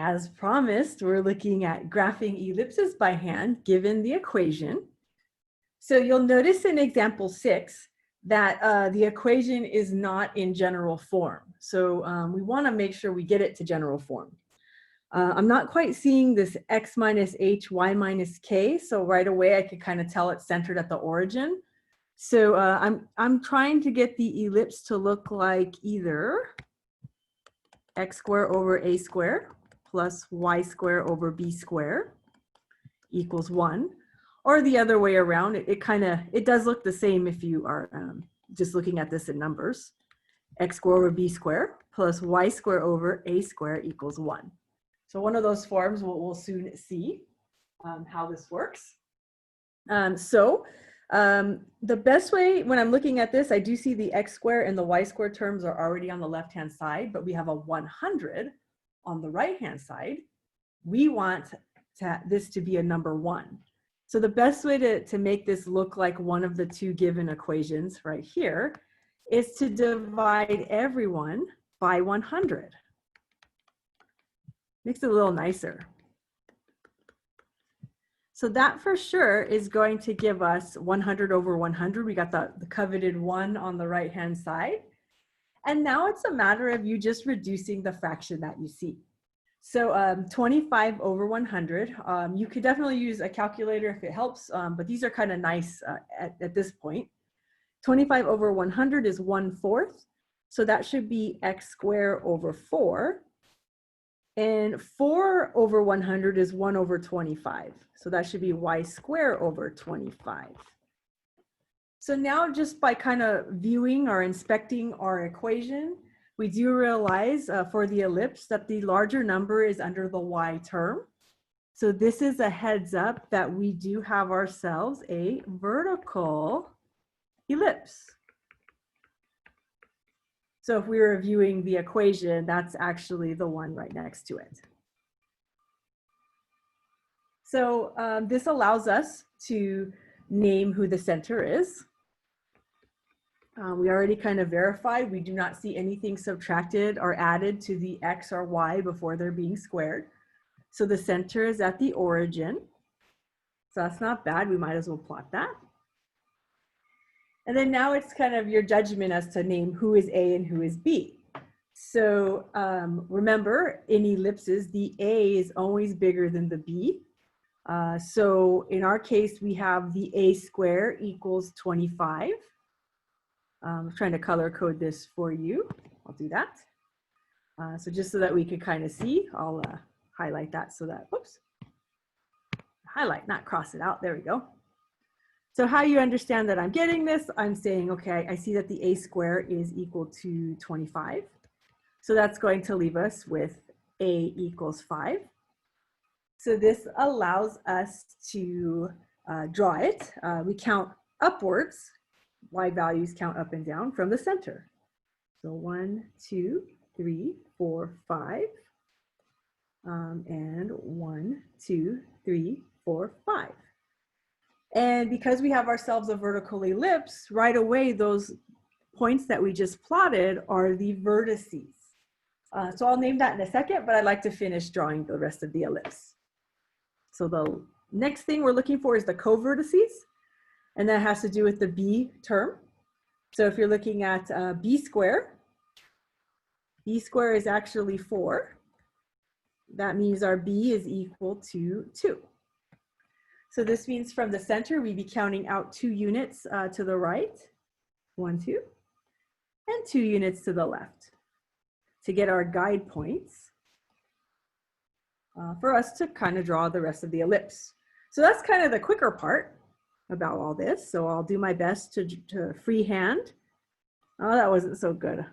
As promised, we're looking at graphing ellipses by hand given the equation. So you'll notice in example 6 that the equation is not in general form. So we want to make sure we get it to general form. I'm not quite seeing this x minus h, y minus k. So right away I could kind of tell it's centered at the origin. So I'm trying to get the ellipse to look like either x squared over a squared plus y squared over b squared equals 1. Or the other way around, it does look the same if you are just looking at this in numbers. X squared over b squared plus y squared over a squared equals 1. So one of those forms we'll soon see how this works. The best way when I'm looking at this, I do see the x squared and the y squared terms are already on the left-hand side, but we have a 100 on the right-hand side. We want this to be a number 1. So the best way to make this look like one of the two given equations right here is to divide everyone by 100. Makes it a little nicer. So that for sure is going to give us 100 over 100. We got the coveted 1 on the right-hand side. And now it's a matter of you just reducing the fraction that you see. So 25 over 100, you could definitely use a calculator if it helps, but these are kind of nice at this point. 25 over 100 is 1/4. So that should be x squared over 4. And 4 over 100 is 1 over 25. So that should be y squared over 25. So now just by kind of viewing or inspecting our equation, we do realize for the ellipse that the larger number is under the y term. So this is a heads up that we do have ourselves a vertical ellipse. So if we were viewing the equation, that's actually the one right next to it. So this allows us to name who the center is. We already kind of verified we do not see anything subtracted or added to the x or y before they're being squared. So the center is at the origin. So that's not bad. We might as well plot that. And then now it's kind of your judgment as to name who is A and who is B. So remember, in ellipses, the A is always bigger than the B. So in our case, we have the A squared equals 25. I'm trying to color code this for you. I'll do that. So just so that we could kind of see, I'll highlight that so that, whoops, highlight, not cross it out. There we go. So how you understand that I'm getting this, I'm saying, okay, I see that the A squared is equal to 25. So that's going to leave us with A equals 5. So this allows us to draw it. We count upwards. Y values count up and down from the center. So 1, 2, 3, 4, 5. And 1, 2, 3, 4, 5. And because we have ourselves a vertical ellipse, right away, those points that we just plotted are the vertices. So I'll name that in a second, but I'd like to finish drawing the rest of the ellipse. So the next thing we're looking for is the co-vertices, and that has to do with the B term. So if you're looking at B squared is actually 4. That means our B is equal to 2. So this means from the center, we'd be counting out 2 units to the right, 1, 2, and 2 units to the left to get our guide points for us to kind of draw the rest of the ellipse. So that's kind of the quicker part about all this. So I'll do my best to freehand. Oh, that wasn't so good.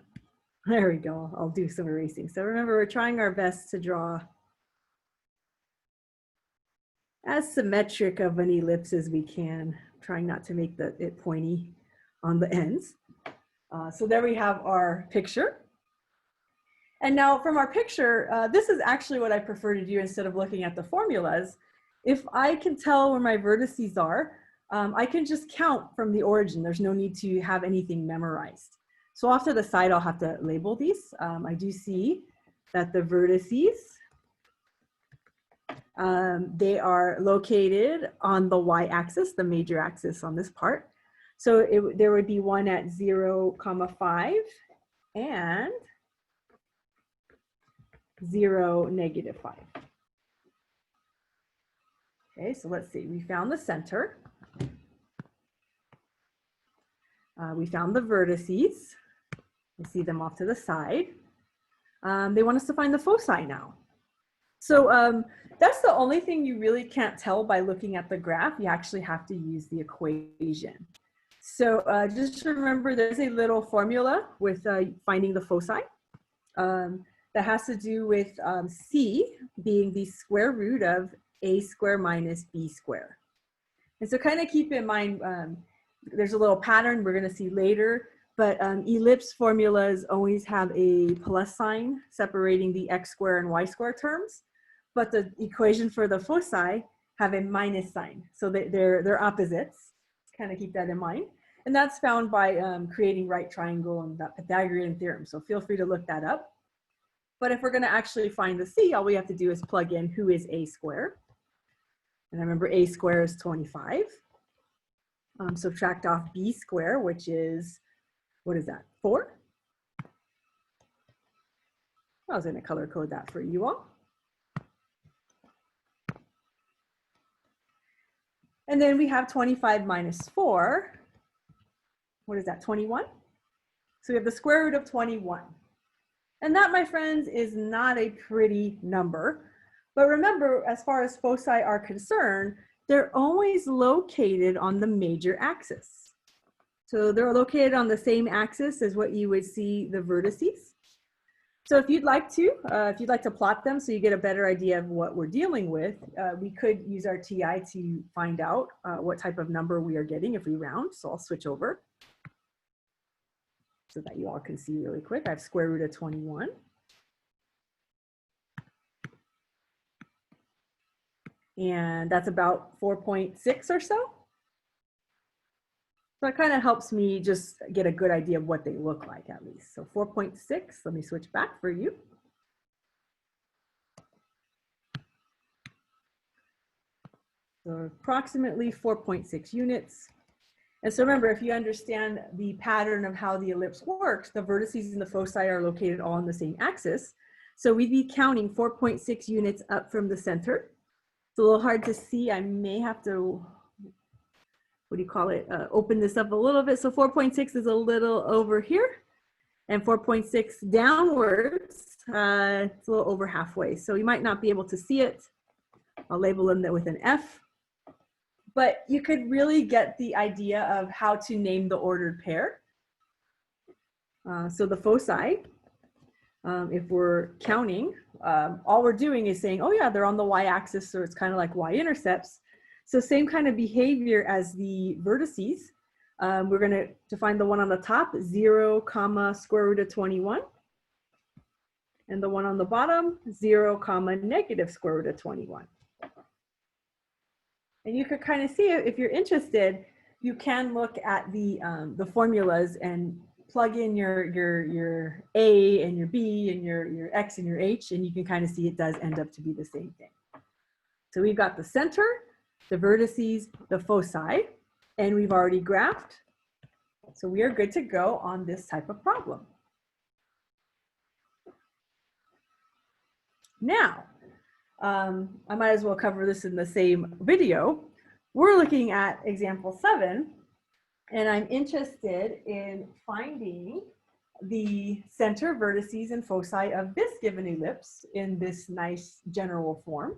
There we go. I'll do some erasing. So remember, we're trying our best to draw as symmetric of an ellipse as we can, trying not to make it pointy on the ends. So there we have our picture. And now from our picture, this is actually what I prefer to do instead of looking at the formulas. If I can tell where my vertices are, I can just count from the origin. There's no need to have anything memorized. So off to the side, I'll have to label these. I do see that the vertices They are located on the y-axis, the major axis on this part. So there would be one at 0, 5 and 0, -5. Okay, so let's see. We found the center. We found the vertices. We see them off to the side. They want us to find the foci now. So that's the only thing you really can't tell by looking at the graph. You actually have to use the equation. So just remember there's a little formula with finding the foci that has to do with C being the square root of a square minus b square. And so kind of keep in mind, there's a little pattern we're going to see later, but ellipse formulas always have a plus sign separating the x square and y square terms, but the equation for the foci have a minus sign. So they're opposites. Kind of keep that in mind. And that's found by creating right triangle and that Pythagorean theorem. So feel free to look that up. But if we're going to actually find the C, all we have to do is plug in who is a square. And remember, a square is 25. Subtract off b square, which is, what is that, 4? I was going to color code that for you all. And then we have 25 minus 4. What is that, 21? So we have the square root of 21. And that, my friends, is not a pretty number. But remember, as far as foci are concerned, they're always located on the major axis. So they're located on the same axis as what you would see the vertices. So if you'd like to plot them so you get a better idea of what we're dealing with, we could use our TI to find out what type of number we are getting if we round. So I'll switch over so that you all can see really quick. I have square root of 21. And that's about 4.6 or so. So it kind of helps me just get a good idea of what they look like at least. So 4.6, let me switch back for you. So approximately 4.6 units. And so remember, if you understand the pattern of how the ellipse works, the vertices and the foci are located all on the same axis. So we'd be counting 4.6 units up from the center. It's a little hard to see. I may have to, what do you call it, open this up a little bit. So 4.6 is a little over here, and 4.6 downwards, it's a little over halfway. So you might not be able to see it. I'll label them with an F. But you could really get the idea of how to name the ordered pair. So the foci, if we're counting, all we're doing is saying, oh yeah, they're on the y-axis, so it's kind of like y-intercepts. So same kind of behavior as the vertices. We're going to find the one on the top, 0, square root of 21. And the one on the bottom, 0, negative square root of 21. And you could kind of see it if you're interested. You can look at the formulas and plug in your A and your B and your X and your H, and you can kind of see it does end up to be the same thing. So we've got the center, the vertices, the foci, and we've already graphed. So we are good to go on this type of problem. Now, I might as well cover this in the same video. We're looking at example 7, and I'm interested in finding the center, vertices, and foci of this given ellipse in this nice general form.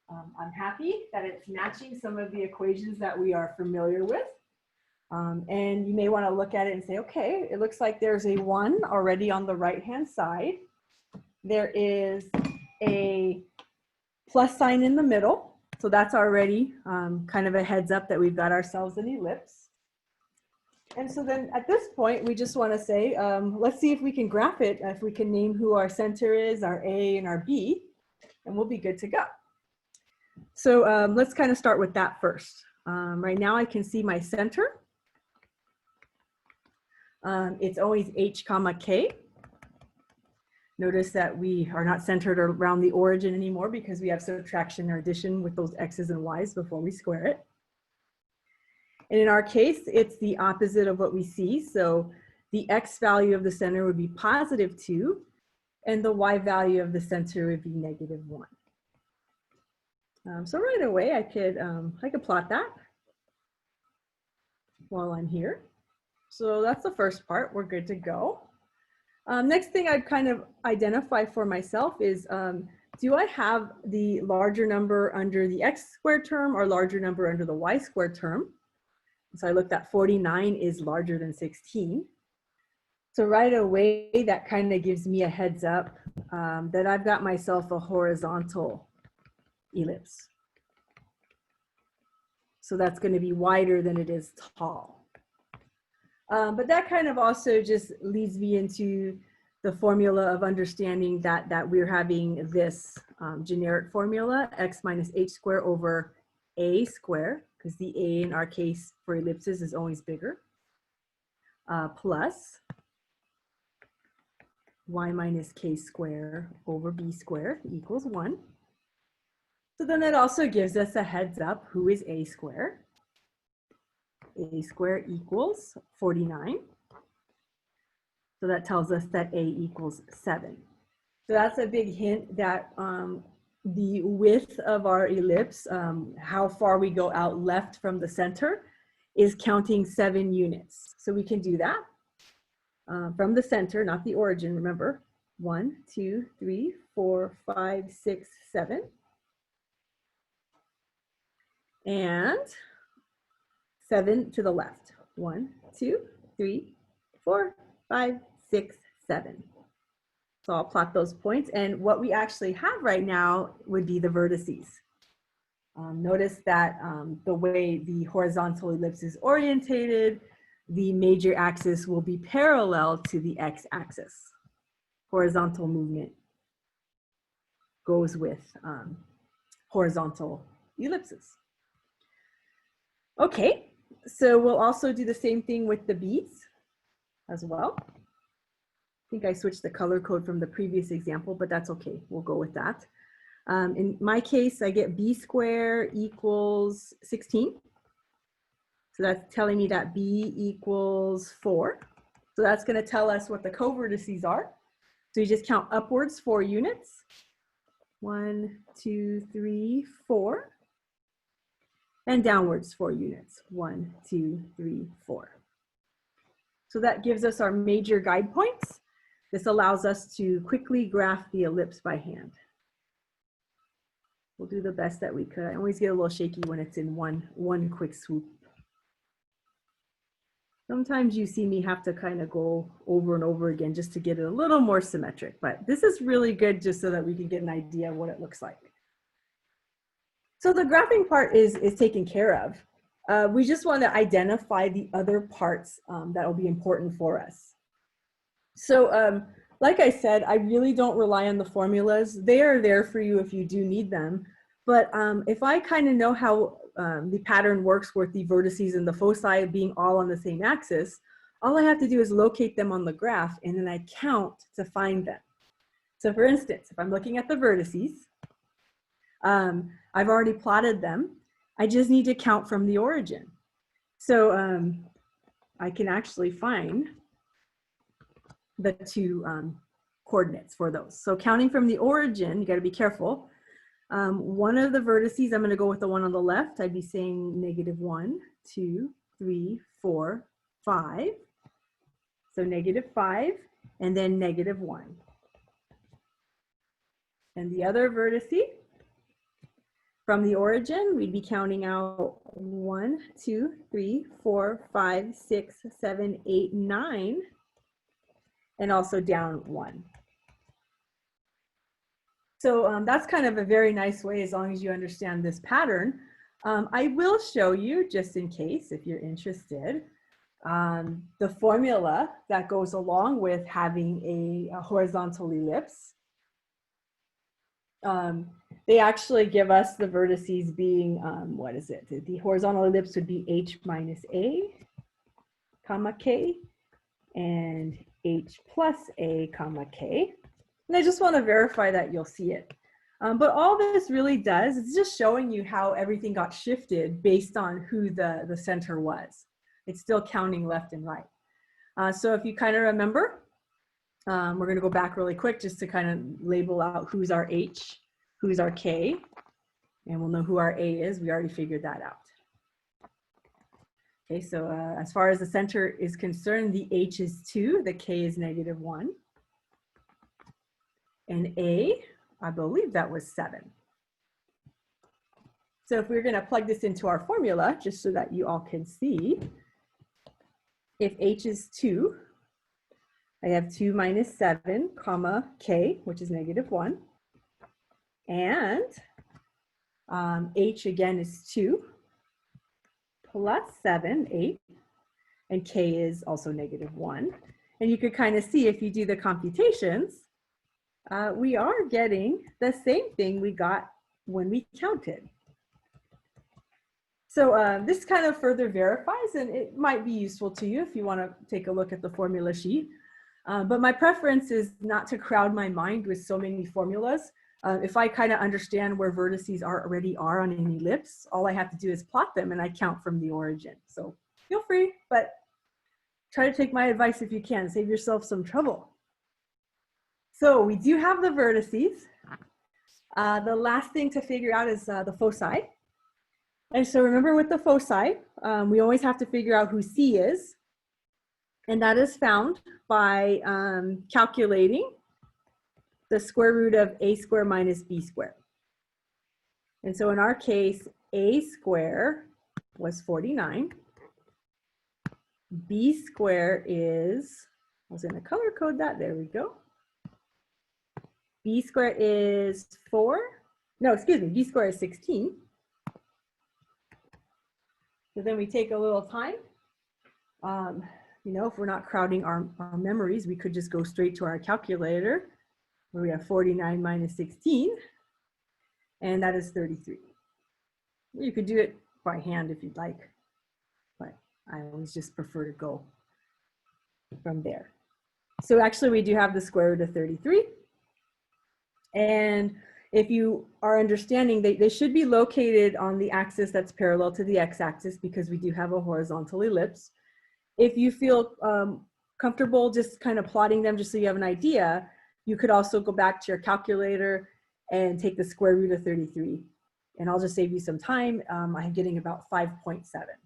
I'm happy that it's matching some of the equations that we are familiar with. And you may want to look at it and say, okay, it looks like there's a 1 already on the right-hand side. There is a plus sign in the middle. So that's already kind of a heads up that we've got ourselves an ellipse. And so then at this point, we just want to say, let's see if we can graph it, if we can name who our center is, our A and our B, and we'll be good to go. So let's kind of start with that first. Right now I can see my center. It's always H, K. Notice that we are not centered around the origin anymore because we have subtraction or addition with those x's and y's before we square it. And in our case, it's the opposite of what we see. So the x value of the center would be +2, and the y value of the center would be -1. So right away, I could plot that while I'm here. So that's the first part. We're good to go. Next thing I'd kind of identify for myself is, do I have the larger number under the x squared term or larger number under the y squared term? So I looked at 49 is larger than 16. So right away, that kind of gives me a heads up that I've got myself a horizontal ellipse. So that's going to be wider than it is tall. But that kind of also just leads me into the formula of understanding that we're having this generic formula, x minus h squared over a squared, because the a in our case for ellipses is always bigger, plus y minus k squared over b squared equals 1. So then that also gives us a heads up, who is a squared? A squared equals 49. So that tells us that a equals 7. So that's a big hint that the width of our ellipse, how far we go out left from the center, is counting 7 units. So we can do that from the center, not the origin, remember. 1, 2, 3, 4, 5, 6, 7. And 7 to the left. 1, 2, 3, 4, 5, 6, 7. So I'll plot those points. And what we actually have right now would be the vertices. Notice that the way the horizontal ellipse is orientated, the major axis will be parallel to the x-axis. Horizontal movement goes with horizontal ellipses. Okay, so we'll also do the same thing with the b's as well. I think I switched the color code from the previous example, but that's okay. We'll go with that. In my case, I get b squared equals 16. So that's telling me that b equals 4. So that's going to tell us what the co-vertices are. So you just count upwards 4 units. 1, 2, 3, 4. And downwards 4 units. 1, 2, 3, 4. So that gives us our major guide points. This allows us to quickly graph the ellipse by hand. We'll do the best that we could. I always get a little shaky when it's in one quick swoop. Sometimes you see me have to kind of go over and over again just to get it a little more symmetric, but this is really good just so that we can get an idea of what it looks like. So the graphing part is taken care of. We just want to identify the other parts that will be important for us. So like I said, I really don't rely on the formulas. They are there for you if you do need them. But if I kind of know how the pattern works with the vertices and the foci being all on the same axis, all I have to do is locate them on the graph and then I count to find them. So for instance, if I'm looking at the vertices, I've already plotted them. I just need to count from the origin. So I can actually find the 2 coordinates for those. So counting from the origin, you got to be careful. One of the vertices, I'm going to go with the one on the left. I'd be saying -1, 2, 3, 4, 5. So -5 and then -1. And the other vertice, from the origin, we'd be counting out 1, 2, 3, 4, 5, 6, 7, 8, 9, and also down 1. So that's kind of a very nice way as long as you understand this pattern. I will show you, just in case, if you're interested, the formula that goes along with having a horizontal ellipse. They actually give us the vertices being, what is it? The horizontal ellipse would be h minus a, comma k, and h plus a, comma k. And I just want to verify that you'll see it. But all this really does is just showing you how everything got shifted based on who the center was. It's still counting left and right. So if you kind of remember, we're going to go back really quick just to kind of label out who's our H, who's our K, and we'll know who our A is. We already figured that out. Okay, so as far as the center is concerned, the H is 2, the K is -1. And A, I believe that was 7. So if we're going to plug this into our formula, just so that you all can see, if H is 2, I have 2 minus 7, comma, K, which is -1. And H again is 2 plus 7, 8, and K is also -1. And you could kind of see if you do the computations, we are getting the same thing we got when we counted. So this kind of further verifies, and it might be useful to you if you want to take a look at the formula sheet. But my preference is not to crowd my mind with so many formulas. If I kind of understand where vertices already are on an ellipse, all I have to do is plot them and I count from the origin. So feel free, but try to take my advice if you can. Save yourself some trouble. So we do have the vertices. The last thing to figure out is the foci. And so remember with the foci, we always have to figure out who C is. And that is found by calculating the square root of a squared minus b squared. And so in our case, a squared was 49. B squared is, I was going to color code that, there we go. B squared is 4. No, excuse me, B squared is 16. So then we take a little time. You know, if we're not crowding our memories, we could just go straight to our calculator, where we have 49 minus 16, and that is 33. You could do it by hand if you'd like, but I always just prefer to go from there. So actually we do have the square root of 33. And if you are understanding, they should be located on the axis that's parallel to the x-axis because we do have a horizontal ellipse. If you feel comfortable just kind of plotting them just so you have an idea, you could also go back to your calculator and take the square root of 33. And I'll just save you some time. I'm getting about 5.7.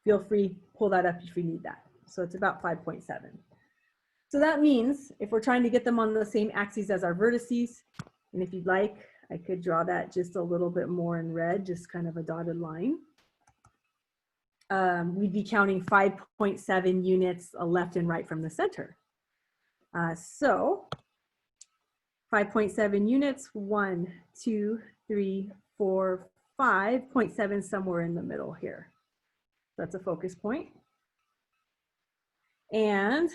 Feel free, pull that up if you need that. So it's about 5.7. So that means if we're trying to get them on the same axes as our vertices, and if you'd like, I could draw that just a little bit more in red, just kind of a dotted line. We'd be counting 5.7 units left and right from the center. So 5.7 units, 1, 2, 3, 4, 5.7 somewhere in the middle here. That's a focus point. And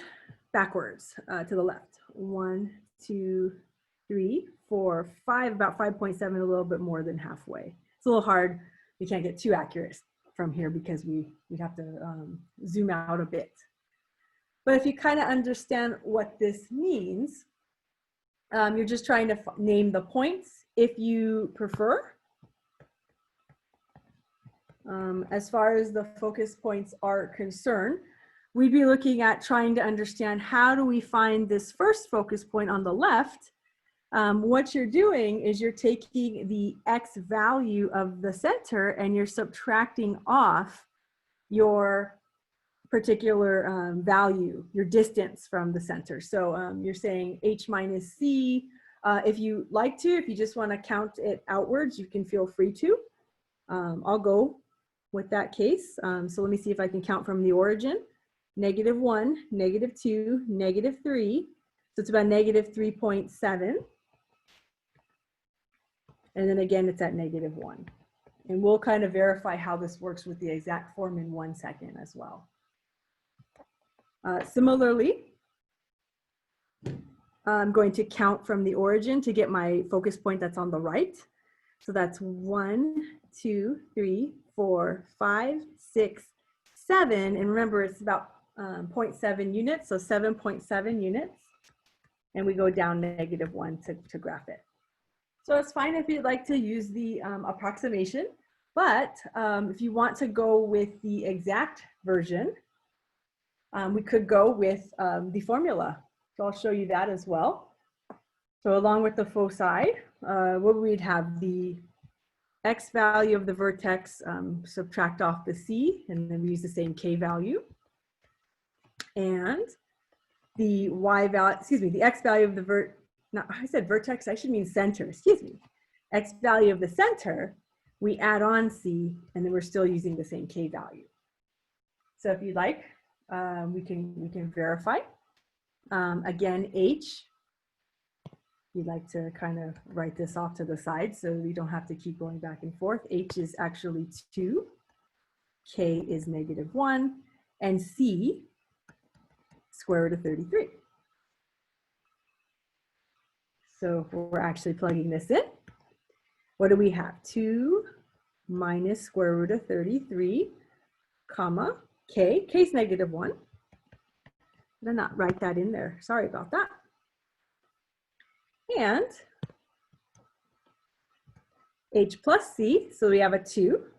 backwards to the left. 1, 2, 3, 4, 5, about 5.7, a little bit more than halfway. It's a little hard. We can't get too accurate from here because we have to zoom out a bit. But if you kind of understand what this means, you're just trying to name the points if you prefer. As far as the focus points are concerned, we'd be looking at trying to understand how do we find this first focus point on the left. What you're doing is you're taking the x value of the center and you're subtracting off your particular value, your distance from the center. So you're saying h minus c. If you like to, if you just want to count it outwards, you can feel free to. I'll go with that case. So let me see if I can count from the origin. -1, -2, -3. So it's about -3.7. And then again, it's at -1. And we'll kind of verify how this works with the exact form in 1 second as well. Similarly, I'm going to count from the origin to get my focus point that's on the right. So that's 1, 2, 3, 4, 5, 6, 7. And remember, it's about 0.7 units, so 7.7 units. And we go down -1 to graph it. So it's fine if you'd like to use the approximation, but if you want to go with the exact version, we could go with the formula. So I'll show you that as well. So along with the foci, what we'd have the x value of the vertex, subtract off the c, and then we use the same k value. And the y value, excuse me, the x value of the I said vertex, I should mean center, excuse me. X value of the center, we add on c, and then we're still using the same k value. So if you'd like, we can verify. Again, h, you'd like to kind of write this off to the side so we don't have to keep going back and forth. H is actually 2, k is -1, and c, square root of 33. So we're actually plugging this in. What do we have? 2 minus square root of 33, comma, k. K is -1. Did not write that in there. Sorry about that. And h plus c, so we have a 2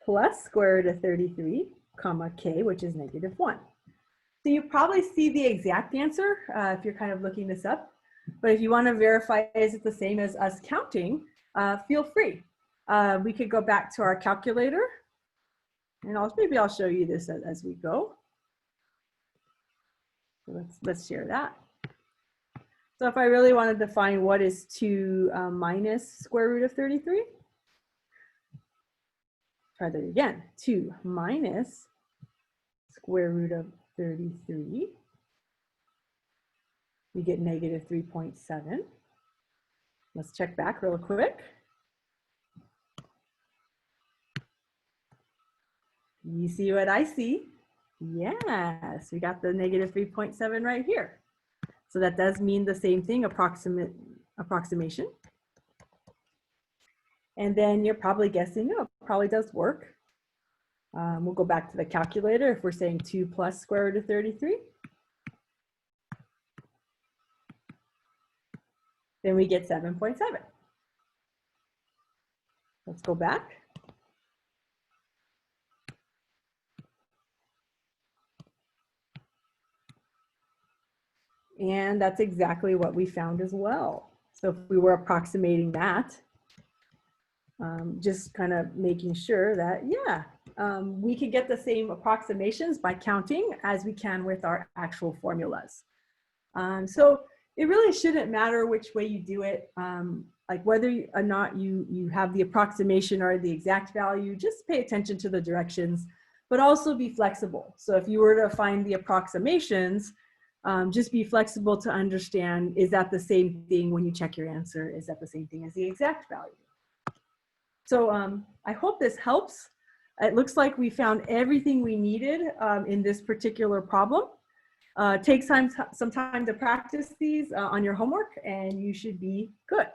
plus square root of 33, comma, k, which is -1. So you probably see the exact answer if you're kind of looking this up. But if you want to verify, is it the same as us counting, feel free. We could go back to our calculator, and maybe I'll show you this as we go. So let's share that. So if I really wanted to find what is 2 minus square root of 33, try that again. 2 minus square root of 33. We get -3.7. Let's check back real quick. You see what I see? Yes, we got the -3.7 right here. So that does mean the same thing, approximation. And then you're probably guessing, oh, it probably does work. We'll go back to the calculator if we're saying 2 plus square root of 33. Then we get 7.7. Let's go back. And that's exactly what we found as well. So if we were approximating that, just kind of making sure that, yeah, we can get the same approximations by counting as we can with our actual formulas. So it really shouldn't matter which way you do it, like whether or not you have the approximation or the exact value, just pay attention to the directions, but also be flexible. So if you were to find the approximations, just be flexible to understand, is that the same thing when you check your answer? Is that the same thing as the exact value? So I hope this helps. It looks like we found everything we needed in this particular problem. Take some time to practice these on your homework, and you should be good.